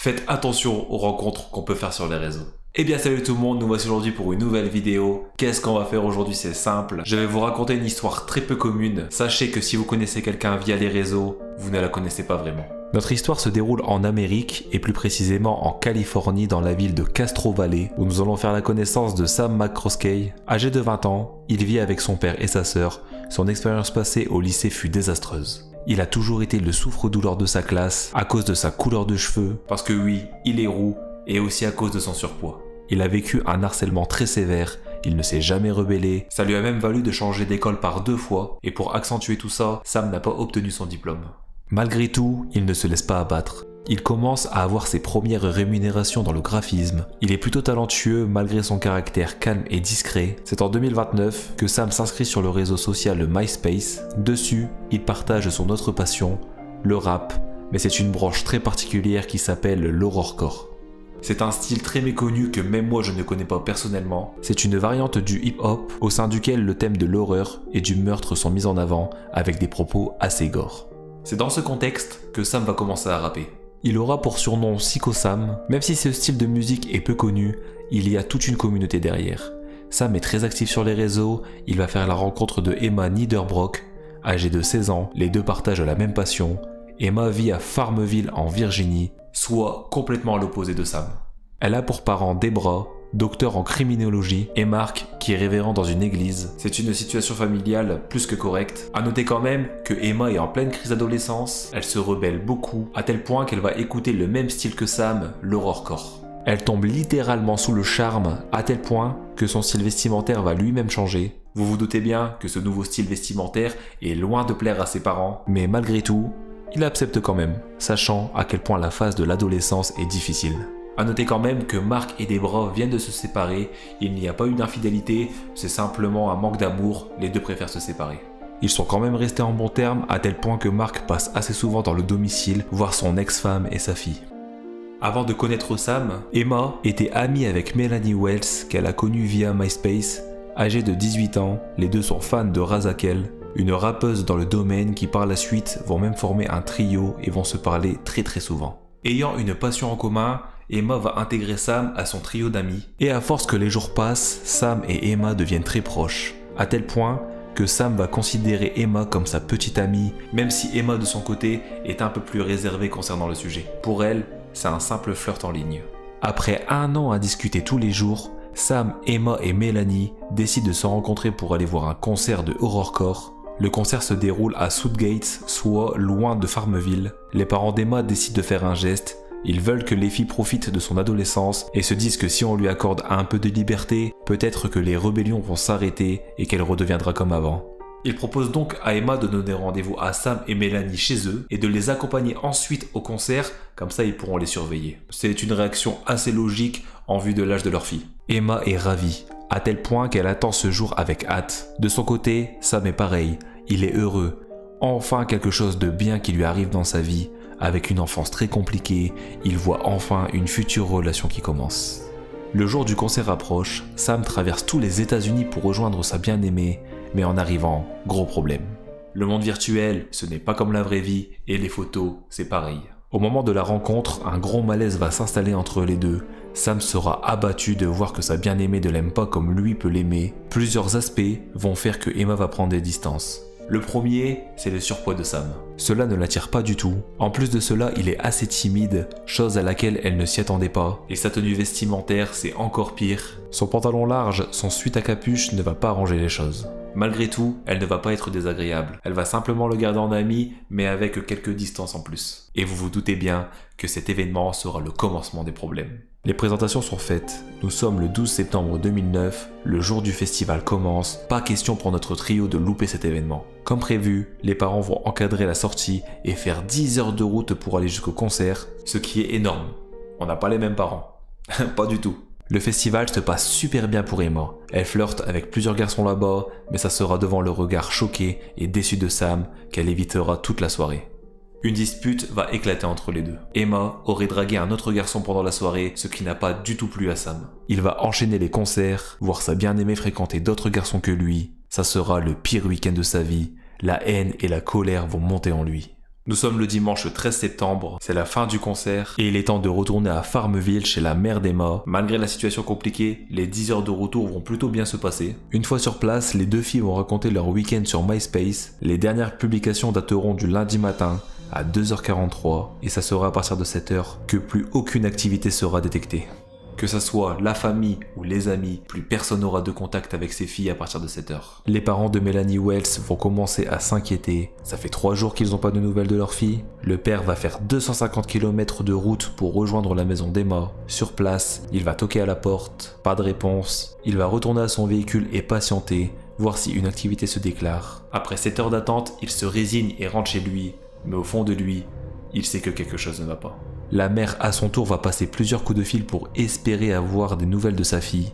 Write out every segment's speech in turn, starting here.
Faites attention aux rencontres qu'on peut faire sur les réseaux. Eh bien salut tout le monde, nous voici aujourd'hui pour une nouvelle vidéo. Qu'est-ce qu'on va faire aujourd'hui? C'est simple. Je vais vous raconter une histoire très peu commune. Sachez que si vous connaissez quelqu'un via les réseaux, vous ne la connaissez pas vraiment. Notre histoire se déroule en Amérique et plus précisément en Californie dans la ville de Castro Valley où nous allons faire la connaissance de Sam McCroskey. Âgé de 20 ans, il vit avec son père et sa sœur. Son expérience passée au lycée fut désastreuse. Il a toujours été le souffre-douleur de sa classe à cause de sa couleur de cheveux, parce que oui, il est roux, et aussi à cause de son surpoids. Il a vécu un harcèlement très sévère, il ne s'est jamais rebellé, ça lui a même valu de changer d'école par 2 fois, et pour accentuer tout ça, Sam n'a pas obtenu son diplôme. Malgré tout, il ne se laisse pas abattre. Il commence à avoir ses premières rémunérations dans le graphisme. Il est plutôt talentueux malgré son caractère calme et discret. C'est en 2029 que Sam s'inscrit sur le réseau social MySpace. Dessus, il partage son autre passion, le rap, mais c'est une branche très particulière qui s'appelle l'horrorcore. C'est un style très méconnu que même moi je ne connais pas personnellement. C'est une variante du hip-hop au sein duquel le thème de l'horreur et du meurtre sont mis en avant avec des propos assez gore. C'est dans ce contexte que Sam va commencer à rapper. Il aura pour surnom Psycho Sam. Même si ce style de musique est peu connu, il y a toute une communauté derrière. Sam est très actif sur les réseaux, il va faire la rencontre de Emma Niederbrock. Âgée de 16 ans, les deux partagent la même passion. Emma vit à Farmville en Virginie, soit complètement à l'opposé de Sam. Elle a pour parents Debra, docteur en criminologie, et Mark, qui est révérend dans une église. C'est une situation familiale plus que correcte. À noter quand même que Emma est en pleine crise d'adolescence, elle se rebelle beaucoup, à tel point qu'elle va écouter le même style que Sam, l'horrorcore. Elle tombe littéralement sous le charme, à tel point que son style vestimentaire va lui-même changer. Vous vous doutez bien que ce nouveau style vestimentaire est loin de plaire à ses parents, mais malgré tout, il accepte quand même, sachant à quel point la phase de l'adolescence est difficile. A noter quand même que Mark et Debra viennent de se séparer, il n'y a pas eu d'infidélité, c'est simplement un manque d'amour, les deux préfèrent se séparer. Ils sont quand même restés en bons termes à tel point que Mark passe assez souvent dans le domicile voir son ex-femme et sa fille. Avant de connaître Sam, Emma était amie avec Melanie Wells qu'elle a connue via MySpace. Âgée de 18 ans, les deux sont fans de Razakel, une rappeuse dans le domaine qui par la suite vont même former un trio et vont se parler très souvent. Ayant une passion en commun, Emma va intégrer Sam à son trio d'amis. Et à force que les jours passent, Sam et Emma deviennent très proches, à tel point que Sam va considérer Emma comme sa petite amie, même si Emma de son côté est un peu plus réservée concernant le sujet. Pour elle, c'est un simple flirt en ligne. Après 1 an à discuter tous les jours, Sam, Emma et Melanie décident de se rencontrer pour aller voir un concert de horrorcore. Le concert se déroule à Southgate, soit loin de Farmville. Les parents d'Emma décident de faire un geste. Ils veulent que les filles profitent de son adolescence et se disent que si on lui accorde un peu de liberté, peut-être que les rébellions vont s'arrêter et qu'elle redeviendra comme avant. Ils proposent donc à Emma de donner rendez-vous à Sam et Melanie chez eux et de les accompagner ensuite au concert, comme ça ils pourront les surveiller. C'est une réaction assez logique en vue de l'âge de leur fille. Emma est ravie, à tel point qu'elle attend ce jour avec hâte. De son côté, Sam est pareil, il est heureux. Enfin quelque chose de bien qui lui arrive dans sa vie. Avec une enfance très compliquée, il voit enfin une future relation qui commence. Le jour du concert approche, Sam traverse tous les États-Unis pour rejoindre sa bien-aimée, mais en arrivant, gros problème. Le monde virtuel, ce n'est pas comme la vraie vie, et les photos, c'est pareil. Au moment de la rencontre, un gros malaise va s'installer entre les deux. Sam sera abattu de voir que sa bien-aimée ne l'aime pas comme lui peut l'aimer. Plusieurs aspects vont faire que Emma va prendre des distances. Le premier, c'est le surpoids de Sam. Cela ne l'attire pas du tout. En plus de cela, il est assez timide, chose à laquelle elle ne s'y attendait pas. Et sa tenue vestimentaire, c'est encore pire. Son pantalon large, son sweat à capuche ne va pas arranger les choses. Malgré tout, elle ne va pas être désagréable. Elle va simplement le garder en ami, mais avec quelques distances en plus. Et vous vous doutez bien que cet événement sera le commencement des problèmes. Les présentations sont faites. Nous sommes le 12 septembre 2009, le jour du festival commence. Pas question pour notre trio de louper cet événement. Comme prévu, les parents vont encadrer la sortie et faire 10 heures de route pour aller jusqu'au concert, ce qui est énorme. On n'a pas les mêmes parents. Pas du tout. Le festival se passe super bien pour Emma. Elle flirte avec plusieurs garçons là-bas, mais ça sera devant le regard choqué et déçu de Sam qu'elle évitera toute la soirée. Une dispute va éclater entre les deux. Emma aurait dragué un autre garçon pendant la soirée, ce qui n'a pas du tout plu à Sam. Il va enchaîner les concerts, voir sa bien-aimée fréquenter d'autres garçons que lui. Ça sera le pire week-end de sa vie. La haine et la colère vont monter en lui. Nous sommes le dimanche 13 septembre, c'est la fin du concert et il est temps de retourner à Farmville chez la mère d'Emma. Malgré la situation compliquée, les 10 heures de retour vont plutôt bien se passer. Une fois sur place, les deux filles vont raconter leur week-end sur MySpace. Les dernières publications dateront du lundi matin à 2h43 et ça sera à partir de cette heure que plus aucune activité sera détectée. Que ça soit la famille ou les amis, plus personne n'aura de contact avec ces filles à partir de cette heure. Les parents de Melanie Wells vont commencer à s'inquiéter. Ça fait 3 jours qu'ils n'ont pas de nouvelles de leur fille. Le père va faire 250 km de route pour rejoindre la maison d'Emma. Sur place, il va toquer à la porte, pas de réponse. Il va retourner à son véhicule et patienter, voir si une activité se déclare. Après 7 heures d'attente, il se résigne et rentre chez lui. Mais au fond de lui, il sait que quelque chose ne va pas. La mère à son tour va passer plusieurs coups de fil pour espérer avoir des nouvelles de sa fille,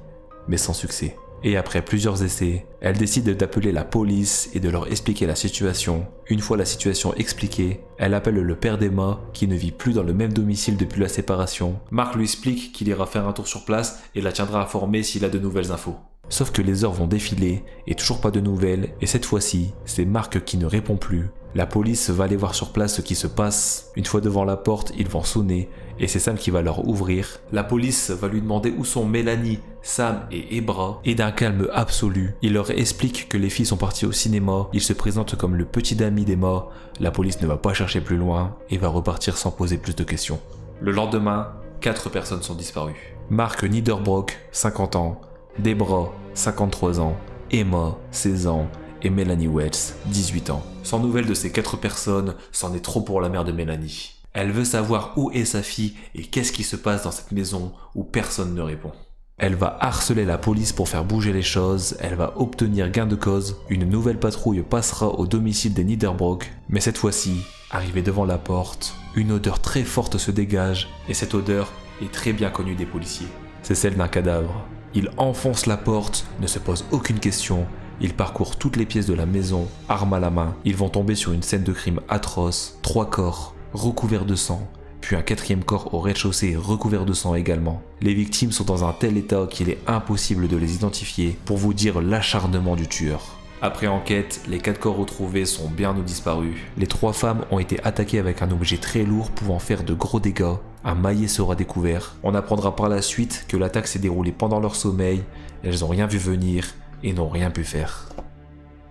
mais sans succès. Et après plusieurs essais, elle décide d'appeler la police et de leur expliquer la situation. Une fois la situation expliquée, elle appelle le père d'Emma qui ne vit plus dans le même domicile depuis la séparation. Mark lui explique qu'il ira faire un tour sur place et la tiendra informée s'il a de nouvelles infos. Sauf que les heures vont défiler et toujours pas de nouvelles et cette fois-ci, c'est Mark qui ne répond plus. La police va aller voir sur place ce qui se passe. Une fois devant la porte, ils vont sonner et c'est Sam qui va leur ouvrir. La police va lui demander où sont Melanie, Sam et Ebra et d'un calme absolu, il leur explique que les filles sont parties au cinéma. Il se présente comme le petit ami d'Emma. La police ne va pas chercher plus loin et va repartir sans poser plus de questions. Le lendemain, 4 personnes sont disparues. Mark Niederbrock, 50 ans, Debra, 53 ans, Emma, 16 ans et Melanie Wells, 18 ans. Sans nouvelles de ces 4 personnes, c'en est trop pour la mère de Melanie. Elle veut savoir où est sa fille et qu'est-ce qui se passe dans cette maison où personne ne répond. Elle va harceler la police pour faire bouger les choses, elle va obtenir gain de cause, une nouvelle patrouille passera au domicile des Niederbrock, mais cette fois-ci, arrivée devant la porte, une odeur très forte se dégage et cette odeur est très bien connue des policiers. C'est celle d'un cadavre. Il enfonce la porte, ne se pose aucune question. Ils parcourent toutes les pièces de la maison, arme à la main. Ils vont tomber sur une scène de crime atroce. 3 corps, recouverts de sang. Puis un 4e corps au rez-de-chaussée, recouvert de sang également. Les victimes sont dans un tel état qu'il est impossible de les identifier, pour vous dire l'acharnement du tueur. Après enquête, les 4 corps retrouvés sont bien ou disparus. Les 3 femmes ont été attaquées avec un objet très lourd pouvant faire de gros dégâts. Un maillet sera découvert. On apprendra par la suite que l'attaque s'est déroulée pendant leur sommeil. Elles n'ont rien vu venir et n'ont rien pu faire.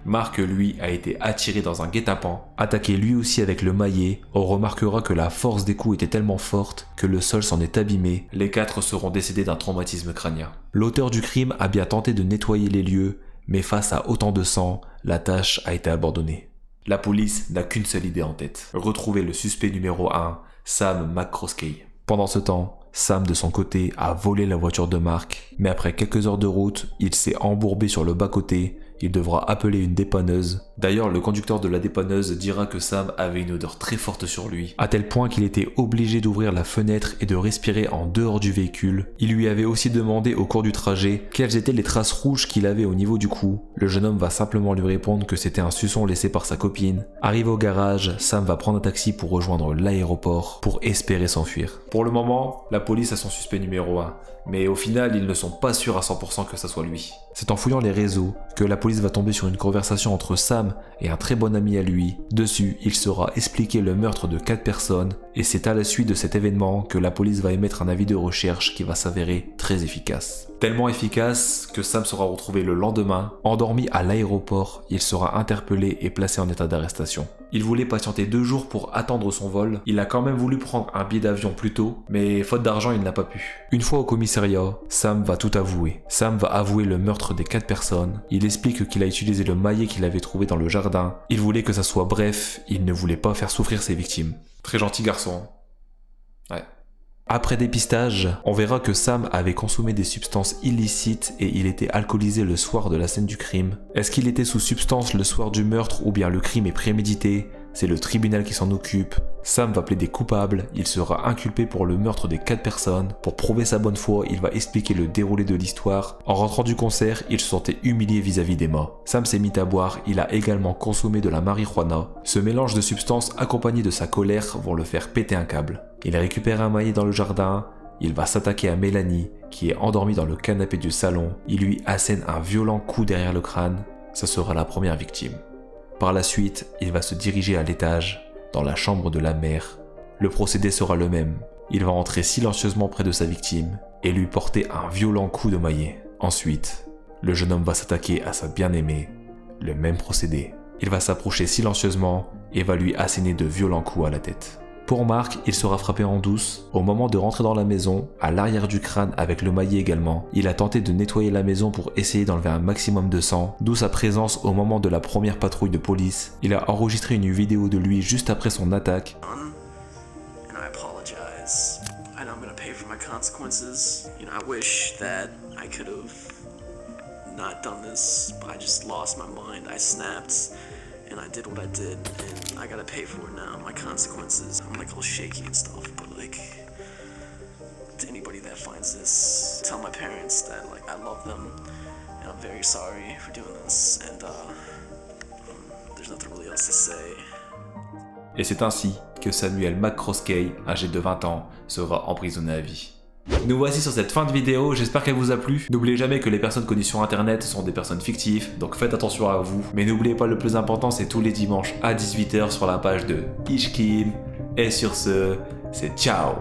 Mark, lui, a été attiré dans un guet-apens, attaqué lui aussi avec le maillet. On remarquera que la force des coups était tellement forte que le sol s'en est abîmé. Les 4 seront décédés d'un traumatisme crânien. L'auteur du crime a bien tenté de nettoyer les lieux, mais face à autant de sang, la tâche a été abandonnée. La police n'a qu'une seule idée en tête, retrouver le suspect numéro 1, Sam McCroskey. Pendant ce temps, Sam de son côté a volé la voiture de Mark, mais après quelques heures de route, il s'est embourbé sur le bas-côté. Il devra appeler une dépanneuse. D'ailleurs, le conducteur de la dépanneuse dira que Sam avait une odeur très forte sur lui, à tel point qu'il était obligé d'ouvrir la fenêtre et de respirer en dehors du véhicule. Il lui avait aussi demandé au cours du trajet quelles étaient les traces rouges qu'il avait au niveau du cou. Le jeune homme va simplement lui répondre que c'était un suçon laissé par sa copine. Arrivé au garage, Sam va prendre un taxi pour rejoindre l'aéroport pour espérer s'enfuir. Pour le moment, la police a son suspect numéro 1, mais au final, ils ne sont pas sûrs à 100% que ça soit lui. C'est en fouillant les réseaux que la police va tomber sur une conversation entre Sam et un très bon ami à lui. Dessus, il sera expliqué le meurtre de 4 personnes et c'est à la suite de cet événement que la police va émettre un avis de recherche qui va s'avérer très efficace. Tellement efficace que Sam sera retrouvé le lendemain, endormi à l'aéroport. Il sera interpellé et placé en état d'arrestation. Il voulait patienter 2 jours pour attendre son vol. Il a quand même voulu prendre un billet d'avion plus tôt, mais faute d'argent, il n'a pas pu. Une fois au commissariat, Sam va tout avouer. Sam va avouer le meurtre des 4 personnes. Il explique qu'il a utilisé le maillet qu'il avait trouvé dans le jardin. Il voulait que ça soit bref, il ne voulait pas faire souffrir ses victimes. Très gentil garçon. Ouais. Après dépistage, on verra que Sam avait consommé des substances illicites et il était alcoolisé le soir de la scène du crime. Est-ce qu'il était sous substance le soir du meurtre ou bien le crime est prémédité? C'est le tribunal qui s'en occupe. Sam va plaider coupable, il sera inculpé pour le meurtre des 4 personnes. Pour prouver sa bonne foi, il va expliquer le déroulé de l'histoire. En rentrant du concert, il se sentait humilié vis-à-vis d'Emma. Sam s'est mis à boire, il a également consommé de la marijuana. Ce mélange de substances accompagné de sa colère vont le faire péter un câble. Il récupère un maillet dans le jardin, il va s'attaquer à Melanie, qui est endormie dans le canapé du salon. Il lui assène un violent coup derrière le crâne. Ça sera la première victime. Par la suite, il va se diriger à l'étage dans la chambre de la mère. Le procédé sera le même. Il va entrer silencieusement près de sa victime et lui porter un violent coup de maillet. Ensuite, le jeune homme va s'attaquer à sa bien-aimée. Le même procédé. Il va s'approcher silencieusement et va lui asséner de violents coups à la tête. Pour Mark, il sera frappé en douce. Au moment de rentrer dans la maison, à l'arrière du crâne avec le maillet également, il a tenté de nettoyer la maison pour essayer d'enlever un maximum de sang, d'où sa présence au moment de la première patrouille de police. Il a enregistré une vidéo de lui juste après son attaque. Not done this, but I just lost my mind. I snapped and I did what I did and I gotta pay for it now. My consequences. I'm like all shaky and stuff, but like to anybody that finds this, tell my parents that like I love them and I'm very sorry for doing this and there's nothing really else to say. Et c'est ainsi que Samuel McCroskey, âgé de 20 ans, sera emprisonné à vie. Nous voici sur cette fin de vidéo, j'espère qu'elle vous a plu. N'oubliez jamais que les personnes connues sur internet sont des personnes fictives, donc faites attention à vous. Mais n'oubliez pas, le plus important, c'est tous les dimanches à 18 h sur la page de Ishkim. Et sur ce, c'est ciao!